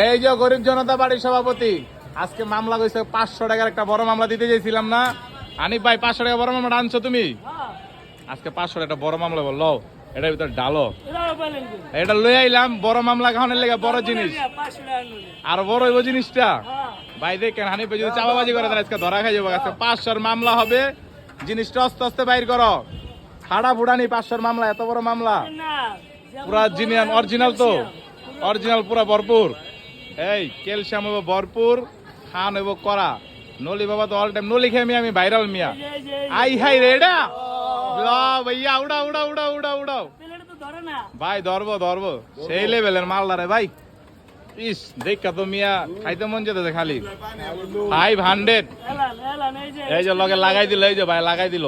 এই যে গরিব জনতা পার্টির সভাপতি আজকে মামলা কইছে 500 টাকার একটা বড় মামলা দিতে চাইছিলাম না। আনিফ ভাই 500 টাকা বড় মামলা আনছো তুমি? আজকে 500 একটা বড় মামলা বললো, এটার ভিতর ডালো। এটা লই আইলাম বড় মামলা খাওয়ানোর লেগে, বড় জিনিস আর বড় হইব জিনিসটা। ভাই দেখেন হানিফ ভাই যদি চাপাবাজি করে তাহলে আজকে ধরা খাই যাবো। আজকে 500 মামলা হবে, জিনিসটা আস্তে আস্তে বাইর করো। ফাড়া ফুড়ানি 500 মামলা, এত বড় মামলা পুরা জিনিয়ান অরিজিনাল, তো অরিজিনাল পুরা ভরপুর। এই ক্যালসিয়াম হইব ভরপুর, খান হইব করা। নলি বাবা তো অল টাইম নলি খেয়ে আমি ভাইরাল মিয়া। আই হাই রে এটা ভাইয়া, উড়া উড়া উড়া উড়া উড়াও ভাই, ধরবো ধরবো সেই লেভেলের মালদা রে ভাই। ইস দেখা তো মিয়া খাইতে মন যেতেছে খালি। 500 এই যে লগে লাগাই দিল, এই যে ভাই লাগাই দিল।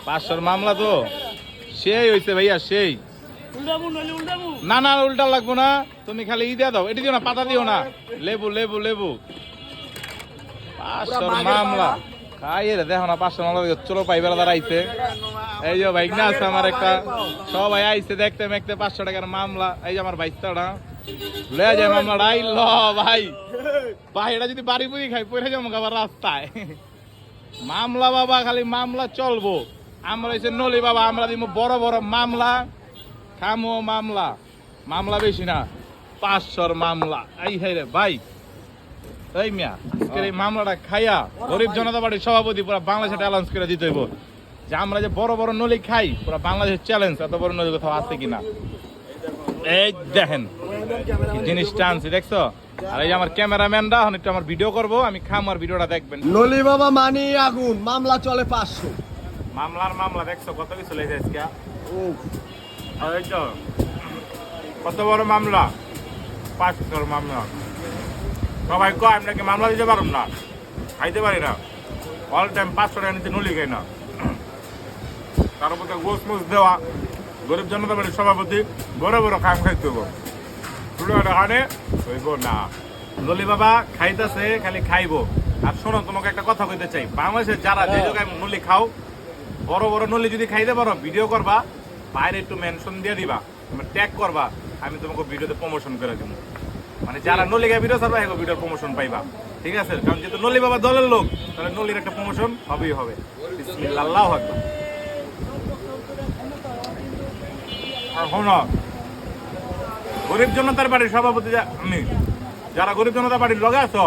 500 মামলা তো সেই হইছে ভাইয়া, সেই। না না উল্টা লাগবো না, তুমি খালি ই দিয়ে দাও, এটি দিও না, পাতা দিও না, লেবু লেবু লেবু। 500 মামলা খাই রে, দেখো না 500 মামলা। চলো পাইবেলা তারা আইছে, এই যে বাইক না আছে আমার একটা, সবাই আইছে দেখতে মেখতে 500 টাকার মামলা। এই যে আমার বাইকটা লয়ে যায় মামলাটা। আই ল ভাই ভাই, এটা যদি বাড়ি বুড়ি খাই পড়ে যাবো আবার রাস্তায়। মামলা বাবা, খালি মামলা চলবো। আমরা হইছে নলি বাবা, আমরা দিব বড় বড় মামলা, খামো মামলা। মামলা বেশি না, 500 মামলা। এই হাই রে ভাই, এই মিয়া আজকের এই মামলাটা খাইয়া গরিব জনতা পার্টির সভাপতি পুরো বাংলাদেশে অ্যালাউন্স করে দিতে হইব যে আমরা যে বড় বড় নলি খাই, পুরো বাংলাদেশের চ্যালেঞ্জ, এত বড় নলি কোথাও আছে কিনা। এই দেখেন জিনিসটা আনছি, দেখছো? আর এই যে আমার ক্যামেরাম্যানরা এখন একটু আমার ভিডিও করবো, আমি খাম আর ভিডিওটা দেখবেন। নলি বাবা মানি আগুন, মামলা চলে 500। মামলার মামলা দেখছো কত কিছু লেগে আজকে। এই তো কত বড় মামলা, 500 মামলা। সবাই কয় আমরা কি মামলা দিতে পারব না, খাইতে পারি না, অল টাইম 500 টাকা নিতে নলি খাই না। তার উপর গোস মোস দেওয়া, গরিব জনতা পার্টির সভাপতি বড় বড় খাম খাইতে হবো, ছোট খানে হইব না। নলি বাবা খাইতেছে, খালি খাইবো। আর শোনো, তোমাকে একটা কথা কইতে চাই, বাংলাদেশের যারা যে জায়গায় নলি খাও, বড় বড় নলি যদি খাইতে পারো, ভিডিও করবা, বাইরে একটু মেনশন দিয়ে দিবা, ট্যাগ করবা, আমি তোমাকে ভিডিওতে প্রমোশন করে দেবো। মানে যারা নলি খাই ভিডিও ছাড়বা, এখন ভিডিওর প্রমোশন পাইবা, ঠিক আছে? কারণ যেহেতু নলি বাবা দলের লোক, তাহলে নলির একটা প্রমোশন হবেই হবে। বিসমিল্লাহ, আল্লাহু আকবার। আর শোনো, গরিব জনতার পার্টির সভাপতি আমি, যারা গরিব জনতা পার্টির লগে আছো,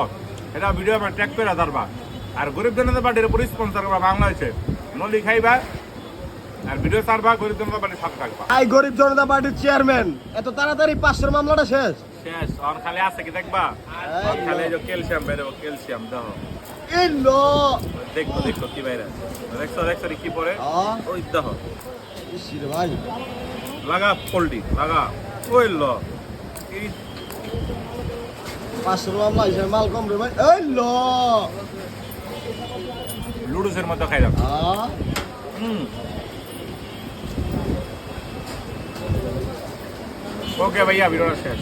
এটা ভিডিও আমার ট্যাগ করে ধরবা। আর গরিব জনতা পার্টির উপর স্পন্সর করবা, বাংলাদেশে নলি খাইবা আর ভিডিও ছাড়বা, গরিব জনতা পার্টির সাথে থাকবা। এই গরিব জনতা পার্টির চেয়ারম্যান, এত তাড়াতাড়ি 500 মামলাটা শেষ? শেষ। আর খালি আছে কি দেখবা, খালি এই যে ক্যালসিয়াম বাইরে, ক্যালসিয়াম দেখো, এই লো দেখো দেখো কি বাইরে, দেখছো দেখছো কি পরে, ওই দেখো। ইসির ভাই লাগা পোল্ট্রি লাগা, ওই লো 500 মামলা হিসেবে মাল কম রে ভাই। এই লো লুডুসের মধ্যে খাইলাম। ওকে ভাইয়া, ভিডিওটা শেষ।